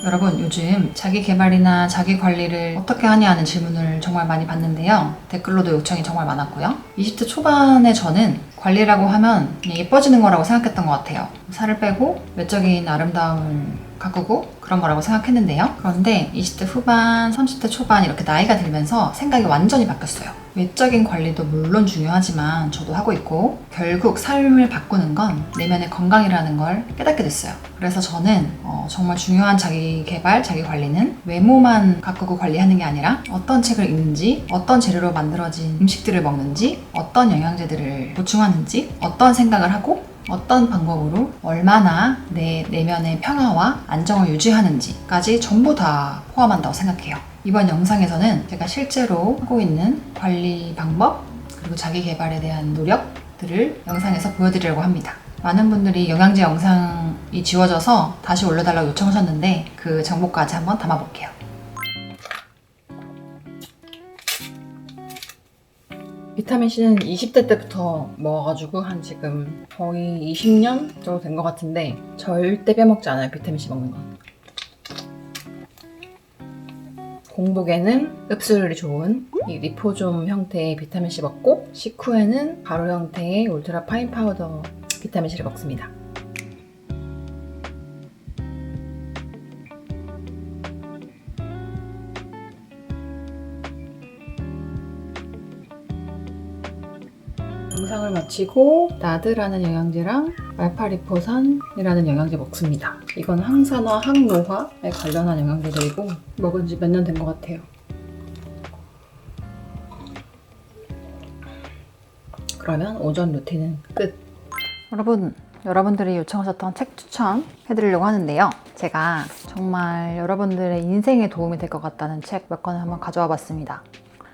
여러분, 요즘 자기 개발이나 자기 관리를 어떻게 하냐 하는 질문을 정말 많이 받는데요. 댓글로도 요청이 정말 많았고요. 20대 초반에 저는 관리라고 하면 그냥 예뻐지는 거라고 생각했던 것 같아요. 살을 빼고 외적인 아름다움을 가꾸고 그런 거라고 생각했는데요. 그런데 20대 후반, 30대 초반 이렇게 나이가 들면서 생각이 완전히 바뀌었어요. 외적인 관리도 물론 중요하지만 저도 하고 있고, 결국 삶을 바꾸는 건 내면의 건강이라는 걸 깨닫게 됐어요. 그래서 저는 정말 중요한 자기 개발, 자기 관리는 외모만 가꾸고 관리하는 게 아니라 어떤 책을 읽는지, 어떤 재료로 만들어진 음식들을 먹는지, 어떤 영양제들을 보충하는지, 어떤 생각을 하고 어떤 방법으로 얼마나 내 내면의 평화와 안정을 유지하는지까지 전부 다 포함한다고 생각해요. 이번 영상에서는 제가 실제로 하고 있는 관리 방법 그리고 자기 개발에 대한 노력들을 영상에서 보여드리려고 합니다. 많은 분들이 영양제 영상이 지워져서 다시 올려달라고 요청하셨는데 그 정보까지 한번 담아볼게요. 비타민C는 20대 때부터 먹어가지고 한 지금 거의 20년 정도 된 것 같은데 절대 빼먹지 않아요, 비타민C 먹는 건. 공복에는 흡수율이 좋은 이 리포좀 형태의 비타민C 먹고, 식후에는 가루 형태의 울트라 파인 파우더 비타민C를 먹습니다. 영상을 마치고 나드라는 영양제랑 알파리포산이라는 영양제 먹습니다. 이건 항산화, 항노화에 관련한 영양제들이고 먹은 지 몇 년 된 것 같아요. 그러면 오전 루틴은 끝! 여러분들이 요청하셨던 책 추천 해드리려고 하는데요. 제가 정말 여러분들의 인생에 도움이 될 것 같다는 책 몇 권을 한번 가져와 봤습니다.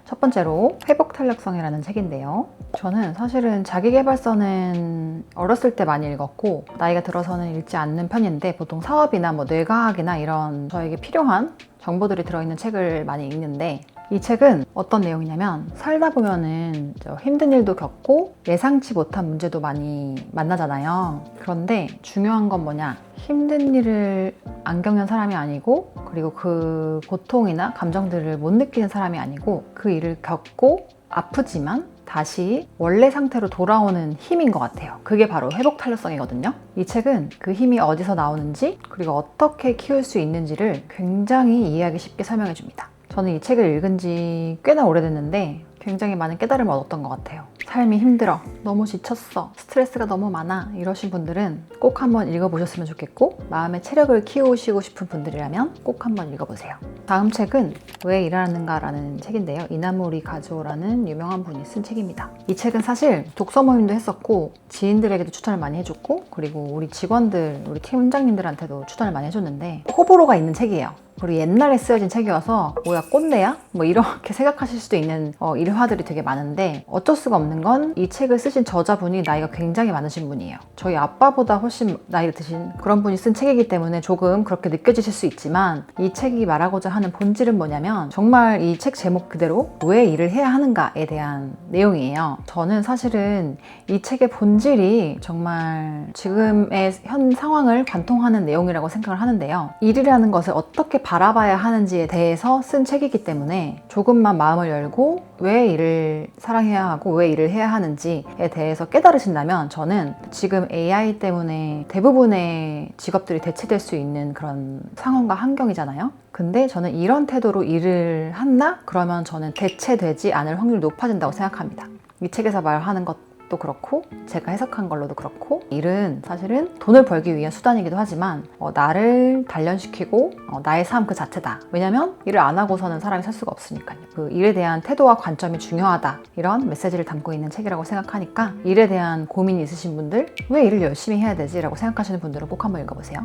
첫 번째로 회복탄력성이라는 책인데요. 저는 사실은 자기계발서는 어렸을 때 많이 읽었고 나이가 들어서는 읽지 않는 편인데, 보통 사업이나 뇌과학이나 이런 저에게 필요한 정보들이 들어있는 책을 많이 읽는데, 이 책은 어떤 내용이냐면, 살다 보면은 힘든 일도 겪고 예상치 못한 문제도 많이 만나잖아요. 그런데 중요한 건 뭐냐, 힘든 일을 안 겪는 사람이 아니고, 그리고 그 고통이나 감정들을 못 느끼는 사람이 아니고, 그 일을 겪고 아프지만 다시 원래 상태로 돌아오는 힘인 것 같아요. 그게 바로 회복탄력성이거든요. 이 책은 그 힘이 어디서 나오는지, 그리고 어떻게 키울 수 있는지를 굉장히 이해하기 쉽게 설명해 줍니다. 저는 이 책을 읽은 지 꽤나 오래됐는데 굉장히 많은 깨달음을 얻었던 것 같아요. 삶이 힘들어, 너무 지쳤어, 스트레스가 너무 많아 이러신 분들은 꼭 한번 읽어보셨으면 좋겠고, 마음의 체력을 키우시고 싶은 분들이라면 꼭 한번 읽어보세요. 다음 책은 왜 일하는가 라는 책인데요. 이나모리 가조라는 유명한 분이 쓴 책입니다. 이 책은 사실 독서 모임도 했었고 지인들에게도 추천을 많이 해줬고, 그리고 우리 직원들, 우리 팀장님들한테도 추천을 많이 해줬는데 호불호가 있는 책이에요. 그리고 옛날에 쓰여진 책이어서 뭐야 꼰대야? 뭐 이렇게 생각하실 수도 있는 일화들이 되게 많은데, 어쩔 수가 없는 건 이 책을 쓰신 저자분이 나이가 굉장히 많으신 분이에요. 저희 아빠보다 훨씬 나이가 드신 그런 분이 쓴 책이기 때문에 조금 그렇게 느껴지실 수 있지만, 이 책이 말하고자 하는 본질은 뭐냐면 정말 이 책 제목 그대로 왜 일을 해야 하는가에 대한 내용이에요. 저는 사실은 이 책의 본질이 정말 지금의 현 상황을 관통하는 내용이라고 생각을 하는데요. 일이라는 것을 어떻게 바라봐야 하는지에 대해서 쓴 책이기 때문에 조금만 마음을 열고 왜 일을 사랑해야 하고 왜 일을 해야 하는지에 대해서 깨달으신다면, 저는 지금 AI 때문에 대부분의 직업들이 대체될 수 있는 그런 상황과 환경이잖아요. 근데 저는 이런 태도로 일을 한다? 그러면 저는 대체되지 않을 확률이 높아진다고 생각합니다. 이 책에서 말하는 것도 그렇고 제가 해석한 걸로도 그렇고, 일은 사실은 돈을 벌기 위한 수단이기도 하지만 나를 단련시키고 나의 삶 그 자체다. 왜냐면 일을 안 하고서는 사람이 살 수가 없으니까요. 그 일에 대한 태도와 관점이 중요하다, 이런 메시지를 담고 있는 책이라고 생각하니까, 일에 대한 고민이 있으신 분들, 왜 일을 열심히 해야 되지? 라고 생각하시는 분들은 꼭 한번 읽어보세요.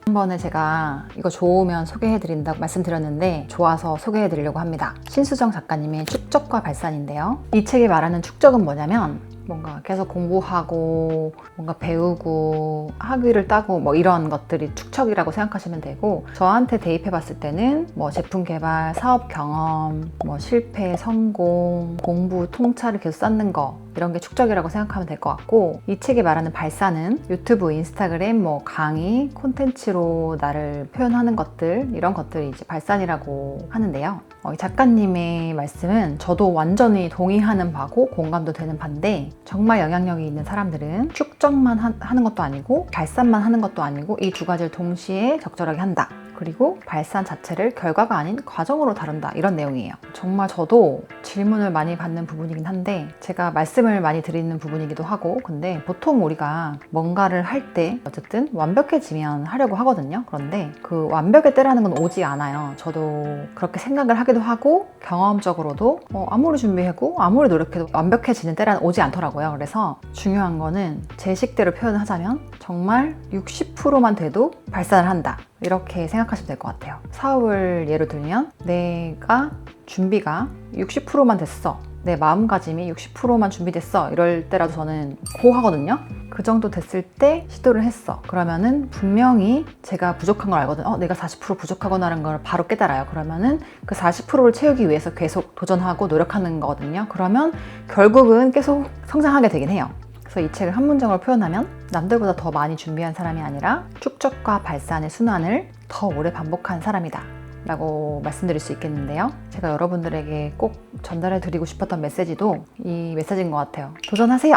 지난번에 제가 이거 좋으면 소개해드린다고 말씀드렸는데 좋아서 소개해드리려고 합니다. 신수정 작가님의 축적과 발산인데요. 이 책이 말하는 축적은 뭐냐면, 뭔가 계속 공부하고 뭔가 배우고 학위를 따고 뭐 이런 것들이 축적이라고 생각하시면 되고, 저한테 대입해 봤을 때는 뭐 제품 개발, 사업 경험, 뭐 실패, 성공, 공부, 통찰을 계속 쌓는 거, 이런 게 축적이라고 생각하면 될 것 같고, 이 책이 말하는 발산은 유튜브, 인스타그램, 강의, 콘텐츠로 나를 표현하는 것들, 이런 것들이 이제 발산이라고 하는데요. 이 작가님의 말씀은 저도 완전히 동의하는 바고 공감도 되는 바인데, 정말 영향력이 있는 사람들은 축적만 하는 것도 아니고 발산만 하는 것도 아니고 이 두 가지를 동시에 적절하게 한다. 그리고 발산 자체를 결과가 아닌 과정으로 다룬다, 이런 내용이에요. 정말 저도 질문을 많이 받는 부분이긴 한데, 제가 말씀을 많이 드리는 부분이기도 하고, 근데 보통 우리가 뭔가를 할 때 어쨌든 완벽해지면 하려고 하거든요. 그런데 그 완벽의 때라는 건 오지 않아요. 저도 그렇게 생각을 하기도 하고, 경험적으로도 아무리 준비하고 아무리 노력해도 완벽해지는 때라는 오지 않더라고요. 그래서 중요한 거는 제 식대로 표현하자면 정말 60%만 돼도 발산을 한다, 이렇게 생각하시면 될 것 같아요. 사업을 예로 들면 내가 준비가 60%만 됐어, 내 마음가짐이 60%만 준비됐어, 이럴 때라도 저는 고 하거든요. 그 정도 됐을 때 시도를 했어. 그러면은 분명히 제가 부족한 걸 알거든. 내가 40% 부족하구나라는 걸 바로 깨달아요. 그러면은 그 40%를 채우기 위해서 계속 도전하고 노력하는 거거든요. 그러면 결국은 계속 성장하게 되긴 해요. 그래서 이 책을 한 문장으로 표현하면, 남들보다 더 많이 준비한 사람이 아니라 축적과 발산의 순환을 더 오래 반복한 사람이다 라고 말씀드릴 수 있겠는데요. 제가 여러분들에게 꼭 전달해 드리고 싶었던 메시지도 이 메시지인 것 같아요. 도전하세요!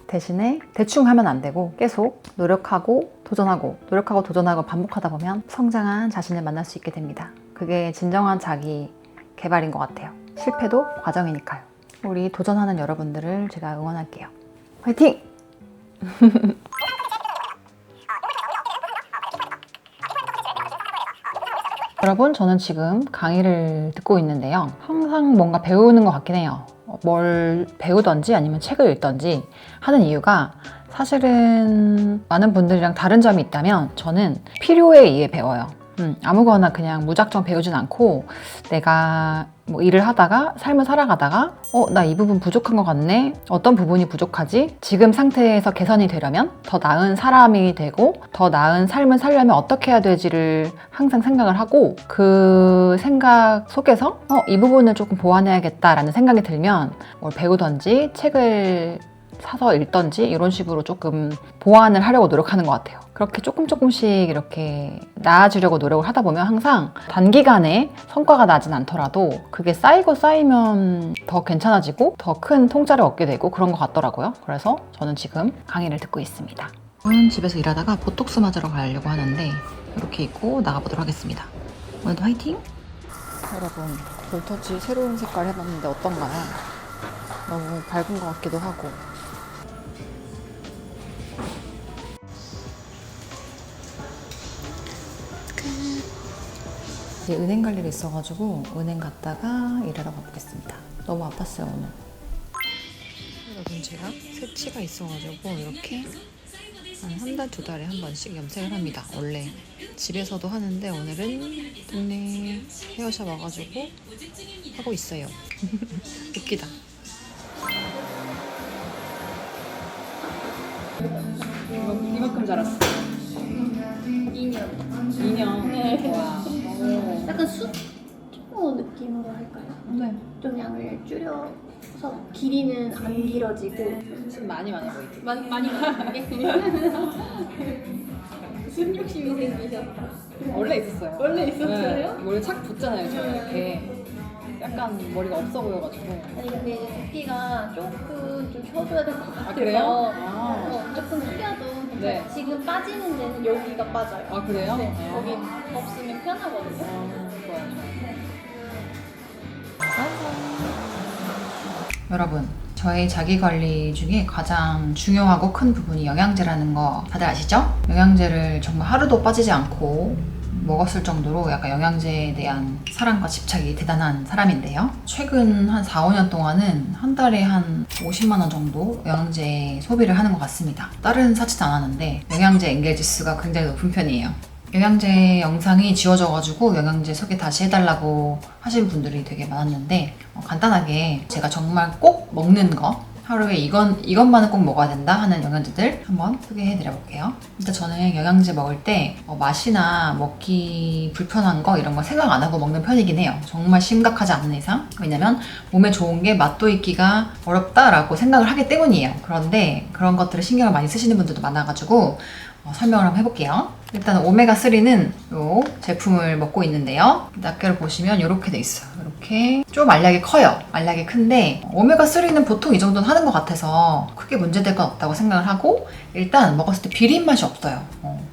대신에 대충 하면 안 되고 계속 노력하고 도전하고 노력하고 도전하고 반복하다 보면 성장한 자신을 만날 수 있게 됩니다. 그게 진정한 자기 개발인 것 같아요. 실패도 과정이니까요. 우리 도전하는 여러분들을 제가 응원할게요. 화이팅! 여러분, 저는 지금 강의를 듣고 있는데요. 항상 뭔가 배우는 것 같긴 해요. 뭘 배우던지 아니면 책을 읽던지 하는 이유가, 사실은 많은 분들이랑 다른 점이 있다면 저는 필요에 의해 배워요. 아무거나 그냥 무작정 배우진 않고, 내가 뭐 일을 하다가 삶을 살아가다가 나 이 부분 부족한 것 같네, 어떤 부분이 부족하지, 지금 상태에서 개선이 되려면 더 나은 사람이 되고 더 나은 삶을 살려면 어떻게 해야 되지를 항상 생각을 하고, 그 생각 속에서 이 부분을 조금 보완해야겠다라는 생각이 들면 뭘 배우던지 책을 사서 읽던지 이런 식으로 조금 보완을 하려고 노력하는 것 같아요. 그렇게 조금씩 이렇게 나아지려고 노력을 하다 보면 항상 단기간에 성과가 나진 않더라도 그게 쌓이고 쌓이면 더 괜찮아지고 더 큰 통짜를 얻게 되고 그런 것 같더라고요. 그래서 저는 지금 강의를 듣고 있습니다. 저는 집에서 일하다가 보톡스 맞으러 가려고 하는데 이렇게 입고 나가보도록 하겠습니다. 오늘도 화이팅! 여러분, 볼터치 새로운 색깔 해봤는데 어떤가요? 너무 밝은 것 같기도 하고. 이제 은행 갈 일이 있어가지고 은행 갔다가 일하러 가보겠습니다. 너무 아팠어요 오늘. 여러분, 제가 새치가 있어가지고 이렇게 한 달, 두 달에 한 번씩 염색을 합니다. 원래 집에서도 하는데 오늘은 동네 헤어샵 와가지고 하고 있어요. 웃기다. 이만큼 자랐어. 2년. 네. 와. 약간 수초 느낌으로 할까요? 네. 좀 양을 줄여서 길이는 안 길어지고 지금 많이 보이지? 많이 무슨 욕심이 생기셨다. 원래 있었어요. 원래 있었어요? 네. 원래 착 붙잖아요. 저는 이렇게 약간 머리가 없어 보여가지고. 아니 근데 이제 두피가 조금 좀 펴줘야 될 것 같아서 그래요? 조금 숙여도 네. 지금 빠지는 데는 여기가 빠져요. 아, 그래요? 네, 아. 거기 없으면 편하거든요. 좋아요. 여러분, 저의 자기관리 중에 가장 중요하고 큰 부분이 영양제라는 거 다들 아시죠? 영양제를 정말 하루도 빠지지 않고 먹었을 정도로 약간 영양제에 대한 사랑과 집착이 대단한 사람인데요. 최근 한 4, 5년 동안은 한 달에 한 50만 원 정도 영양제 소비를 하는 것 같습니다. 다른 사치도 안 하는데 영양제 엔겔지수가 굉장히 높은 편이에요. 영양제 영상이 지워져가지고 영양제 소개 다시 해달라고 하신 분들이 되게 많았는데 간단하게 제가 정말 꼭 먹는 거 하루에 이것만은 꼭 먹어야 된다 하는 영양제들 한번 소개해 드려 볼게요. 일단 저는 영양제 먹을 때 맛이나 먹기 불편한 거 이런 거 생각 안 하고 먹는 편이긴 해요. 정말 심각하지 않은 이상. 왜냐면 몸에 좋은 게 맛도 있기가 어렵다라고 생각을 하기 때문이에요. 그런데 그런 것들을 신경을 많이 쓰시는 분들도 많아가지고 설명을 한번 해볼게요. 일단 오메가3는 이 제품을 먹고 있는데요. 낱개를 보시면 이렇게 돼 있어요. 이렇게 좀 알약이 커요. 알약이 큰데 오메가3는 보통 이 정도는 하는 것 같아서 크게 문제될 건 없다고 생각을 하고, 일단 먹었을 때 비린 맛이 없어요.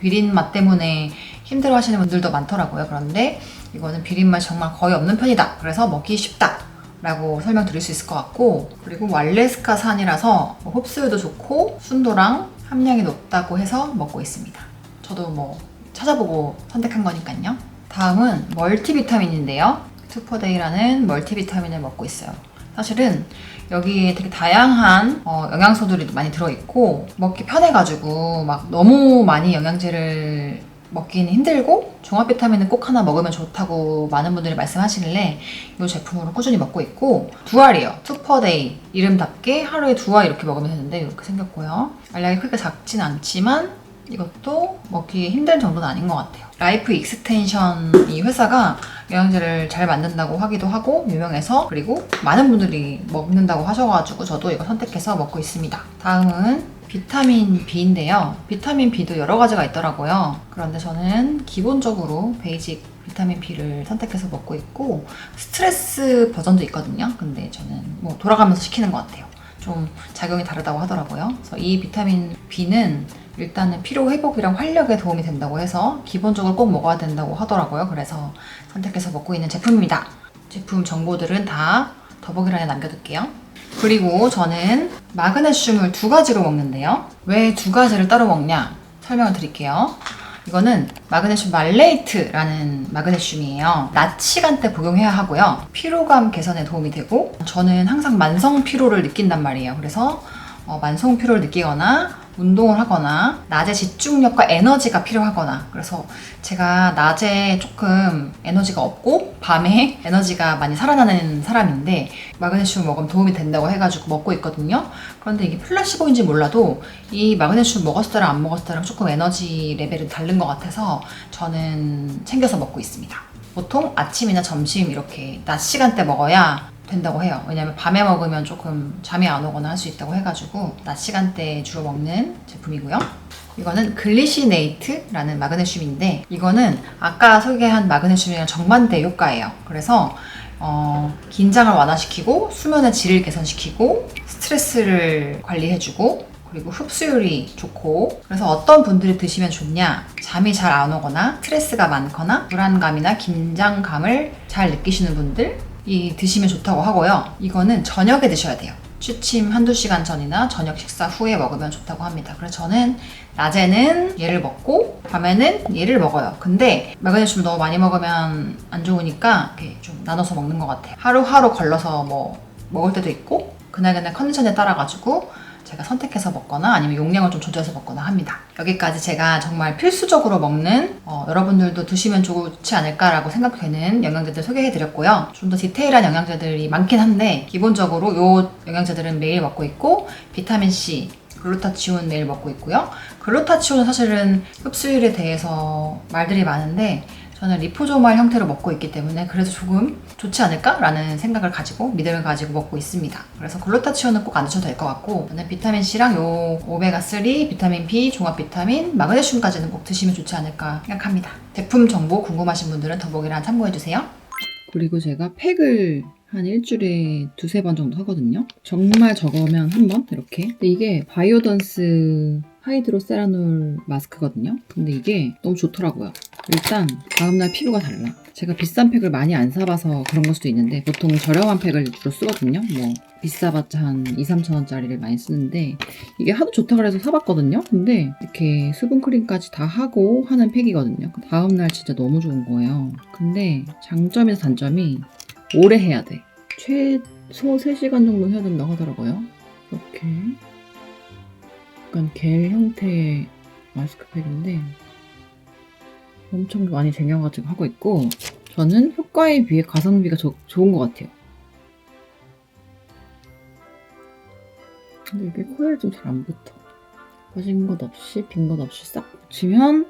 비린 맛 때문에 힘들어 하시는 분들도 많더라고요. 그런데 이거는 비린 맛이 정말 거의 없는 편이다. 그래서 먹기 쉽다 라고 설명드릴 수 있을 것 같고, 그리고 알래스카산이라서 흡수율도 좋고 순도랑 함량이 높다고 해서 먹고 있습니다. 저도 찾아보고 선택한 거니까요. 다음은 멀티비타민인데요. 투퍼데이라는 멀티비타민을 먹고 있어요. 사실은 여기에 되게 다양한 영양소들이 많이 들어있고 먹기 편해가지고 막 너무 많이 영양제를 먹기는 힘들고 종합 비타민은 꼭 하나 먹으면 좋다고 많은 분들이 말씀하시길래 이 제품으로 꾸준히 먹고 있고, 두 알이에요. 투퍼데이 이름답게 하루에 2알 이렇게 먹으면 되는데 이렇게 생겼고요. 알약이 크게 작진 않지만 이것도 먹기 힘든 정도는 아닌 것 같아요. 라이프 익스텐션 이 회사가 영양제를 잘 만든다고 하기도 하고 유명해서, 그리고 많은 분들이 먹는다고 하셔가지고 저도 이거 선택해서 먹고 있습니다. 다음은 비타민 B인데요. 비타민 B도 여러 가지가 있더라고요. 그런데 저는 기본적으로 베이직 비타민 B를 선택해서 먹고 있고, 스트레스 버전도 있거든요. 근데 저는 돌아가면서 시키는 것 같아요. 좀 작용이 다르다고 하더라고요. 그래서 이 비타민 B는 일단은 피로 회복이랑 활력에 도움이 된다고 해서 기본적으로 꼭 먹어야 된다고 하더라고요. 그래서 선택해서 먹고 있는 제품입니다. 제품 정보들은 다 더보기란에 남겨둘게요. 그리고 저는 마그네슘을 2가지로 먹는데요. 왜 2가지를 따로 먹냐 설명을 드릴게요. 이거는 마그네슘 말레이트라는 마그네슘이에요. 낮 시간대 복용해야 하고요. 피로감 개선에 도움이 되고, 저는 항상 만성 피로를 느낀단 말이에요. 그래서 만성 피로를 느끼거나 운동을 하거나 낮에 집중력과 에너지가 필요하거나, 그래서 제가 낮에 조금 에너지가 없고 밤에 에너지가 많이 살아나는 사람인데 마그네슘을 먹으면 도움이 된다고 해가지고 먹고 있거든요. 그런데 이게 플라시보인지 몰라도 이 마그네슘 먹었을 때랑 안 먹었을 때랑 조금 에너지 레벨이 다른 것 같아서 저는 챙겨서 먹고 있습니다. 보통 아침이나 점심 이렇게 낮 시간대 먹어야 된다고 해요. 왜냐면 밤에 먹으면 조금 잠이 안 오거나 할 수 있다고 해가지고 낮 시간대에 주로 먹는 제품이고요. 이거는 글리시네이트라는 마그네슘인데 이거는 아까 소개한 마그네슘이랑 정반대 효과예요. 그래서 긴장을 완화시키고 수면의 질을 개선시키고 스트레스를 관리해주고, 그리고 흡수율이 좋고, 그래서 어떤 분들이 드시면 좋냐, 잠이 잘 안 오거나 스트레스가 많거나 불안감이나 긴장감을 잘 느끼시는 분들이 드시면 좋다고 하고요. 이거는 저녁에 드셔야 돼요. 취침 1-2시간 전이나 저녁 식사 후에 먹으면 좋다고 합니다. 그래서 저는 낮에는 얘를 먹고 밤에는 얘를 먹어요. 근데 마그네슘 너무 많이 먹으면 안 좋으니까 이렇게 좀 나눠서 먹는 것 같아요. 하루하루 걸러서 먹을 때도 있고, 그날그날 컨디션에 따라 가지고 제가 선택해서 먹거나 아니면 용량을 좀 조절해서 먹거나 합니다. 여기까지 제가 정말 필수적으로 먹는 여러분들도 드시면 좋지 않을까라고 생각되는 영양제들 소개해드렸고요. 좀 더 디테일한 영양제들이 많긴 한데 기본적으로 이 영양제들은 매일 먹고 있고, 비타민C, 글루타치온 매일 먹고 있고요. 글루타치온은 사실은 흡수율에 대해서 말들이 많은데 저는 리포소말 형태로 먹고 있기 때문에 그래도 조금 좋지 않을까라는 생각을 가지고 믿음을 가지고 먹고 있습니다. 그래서 글루타치온은 꼭 안 드셔도 될 것 같고, 저는 비타민C랑 요 오메가3, 비타민 B, 종합 비타민, 마그네슘까지는 꼭 드시면 좋지 않을까 생각합니다. 제품 정보 궁금하신 분들은 더보기란 참고해주세요. 그리고 제가 팩을 한 일주일에 2-3번 정도 하거든요. 정말 적으면 한 번 이렇게. 근데 이게 바이오던스 하이드로세라놀 마스크거든요. 근데 이게 너무 좋더라고요. 일단 다음날 피부가 달라. 제가 비싼 팩을 많이 안 사봐서 그런 걸 수도 있는데 보통 저렴한 팩을 주로 쓰거든요. 비싸봤자 한 2-3천원짜리를 많이 쓰는데 이게 하도 좋다 그래서 사봤거든요. 근데 이렇게 수분크림까지 다 하고 하는 팩이거든요. 다음날 진짜 너무 좋은 거예요. 근데 장점이나 단점이 오래 해야 돼. 최소 3시간 정도 해야 된다고 하더라고요. 이렇게 약간 겔 형태의 마스크팩인데 엄청 많이 쟁여가지고 하고 있고, 저는 효과에 비해 가성비가 좋은 것 같아요. 근데 이게 코에 좀 잘 안 붙어. 빠진 것 없이 빈 것 없이 싹 붙이면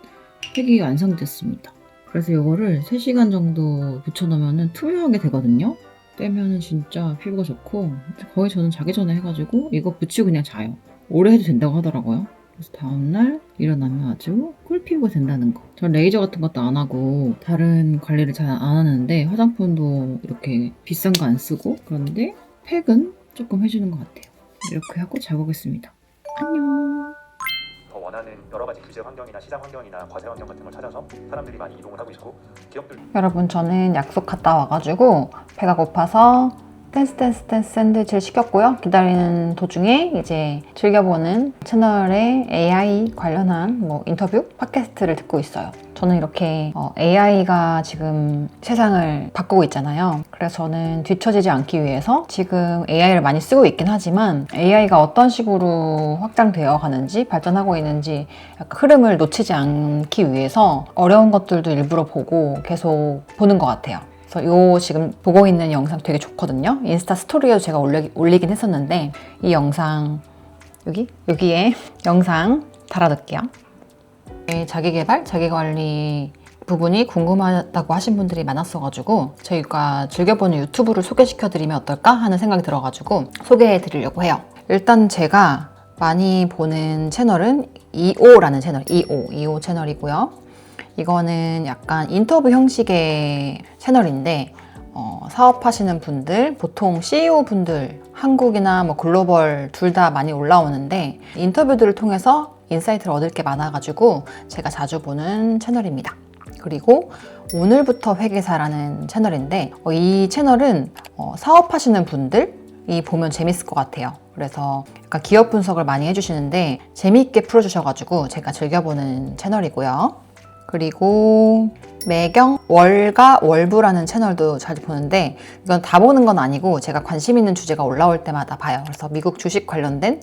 팩이 완성됐습니다. 그래서 이거를 3시간 정도 붙여놓으면 투명하게 되거든요. 떼면은 진짜 피부가 좋고 거의 저는 자기 전에 해가지고 이거 붙이고 그냥 자요. 오래 해도 된다고 하더라고요. 그래서 다음날 일어나면 아주 꿀피부가 된다는 거. 전 레이저 같은 것도 안 하고 다른 관리를 잘 안 하는데 화장품도 이렇게 비싼 거 안 쓰고 그런데 팩은 조금 해주는 것 같아요. 이렇게 하고 자보겠습니다. 안녕. 더 원하는 여러 가지 규제 환경이나 시장 환경이나 과세 환경 같은 걸 찾아서 사람들이 많이 이동을 하고 있고 기업들 여러분 저는 약속 갔다 와가지고 배가 고파서 댄스 샌드위치를 시켰고요. 기다리는 도중에 이제 즐겨보는 채널의 AI 관련한 인터뷰 팟캐스트를 듣고 있어요. 저는 이렇게 AI가 지금 세상을 바꾸고 있잖아요. 그래서 저는 뒤처지지 않기 위해서 지금 AI를 많이 쓰고 있긴 하지만 AI가 어떤 식으로 확장되어 가는지 발전하고 있는지 약간 흐름을 놓치지 않기 위해서 어려운 것들도 일부러 보고 계속 보는 것 같아요. 그래서 요 지금 보고 있는 영상 되게 좋거든요. 인스타 스토리에도 제가 올리긴 했었는데 이 영상 여기에 영상 달아둘게요. 자기개발, 자기관리 부분이 궁금하다고 하신 분들이 많았어가지고 저희가 즐겨보는 유튜브를 소개시켜드리면 어떨까 하는 생각이 들어가지고 소개해드리려고 해요. 일단 제가 많이 보는 채널은 2호라는 채널, 2호 채널이고요. 이거는 약간 인터뷰 형식의 채널인데 사업하시는 분들, 보통 CEO 분들, 한국이나 글로벌 둘 다 많이 올라오는데 인터뷰들을 통해서 인사이트를 얻을 게 많아가지고 제가 자주 보는 채널입니다. 그리고 오늘부터 회계사라는 채널인데 이 채널은 사업하시는 분들이 보면 재밌을 것 같아요. 그래서 약간 기업 분석을 많이 해주시는데 재미있게 풀어주셔가지고 제가 즐겨보는 채널이고요. 그리고 매경 월가 월부라는 채널도 자주 보는데 이건 다 보는 건 아니고 제가 관심 있는 주제가 올라올 때마다 봐요. 그래서 미국 주식 관련된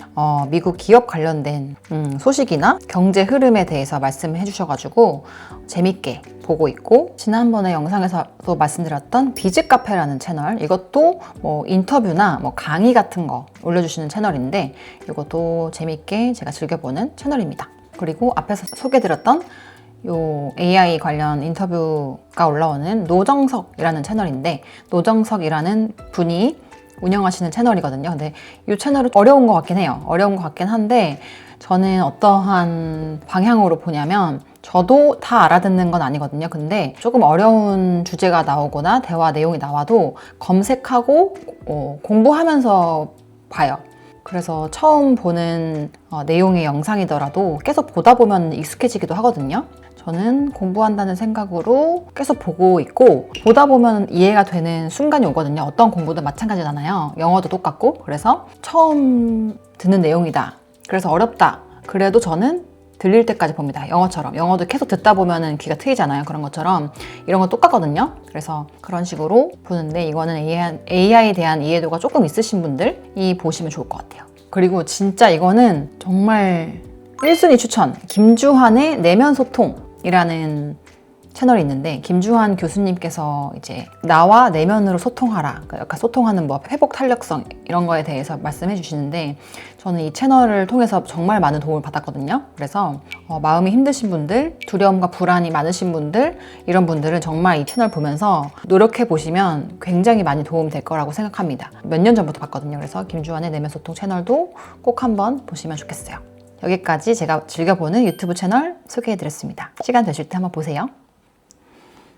미국 기업 관련된 소식이나 경제 흐름에 대해서 말씀해 주셔가지고 재밌게 보고 있고, 지난번에 영상에서도 말씀드렸던 비즈카페라는 채널, 이것도 인터뷰나 강의 같은 거 올려주시는 채널인데 이것도 재밌게 제가 즐겨보는 채널입니다. 그리고 앞에서 소개드렸던 요 AI 관련 인터뷰가 올라오는 노정석이라는 채널인데 노정석이라는 분이 운영하시는 채널이거든요. 근데 이 채널은 어려운 것 같긴 해요. 어려운 것 같긴 한데 저는 어떠한 방향으로 보냐면 저도 다 알아듣는 건 아니거든요. 근데 조금 어려운 주제가 나오거나 대화 내용이 나와도 검색하고 공부하면서 봐요. 그래서 처음 보는 내용의 영상이더라도 계속 보다 보면 익숙해지기도 하거든요. 저는 공부한다는 생각으로 계속 보고 있고 보다 보면 이해가 되는 순간이 오거든요. 어떤 공부도 마찬가지잖아요. 영어도 똑같고. 그래서 처음 듣는 내용이다, 그래서 어렵다, 그래도 저는 들릴 때까지 봅니다. 영어처럼. 영어도 계속 듣다 보면 귀가 트이잖아요. 그런 것처럼 이런 건 똑같거든요. 그래서 그런 식으로 보는데 이거는 AI에 대한 이해도가 조금 있으신 분들이 보시면 좋을 것 같아요. 그리고 진짜 이거는 정말 1순위 추천! 김주환의 내면 소통이라는 채널이 있는데 김주환 교수님께서 이제 나와 내면으로 소통하라, 약간 소통하는 회복 탄력성 이런 거에 대해서 말씀해 주시는데 저는 이 채널을 통해서 정말 많은 도움을 받았거든요. 그래서 마음이 힘드신 분들, 두려움과 불안이 많으신 분들, 이런 분들은 정말 이 채널 보면서 노력해 보시면 굉장히 많이 도움이 될 거라고 생각합니다. 몇 년 전부터 봤거든요. 그래서 김주환의 내면 소통 채널도 꼭 한번 보시면 좋겠어요. 여기까지 제가 즐겨보는 유튜브 채널 소개해드렸습니다. 시간 되실 때 한번 보세요.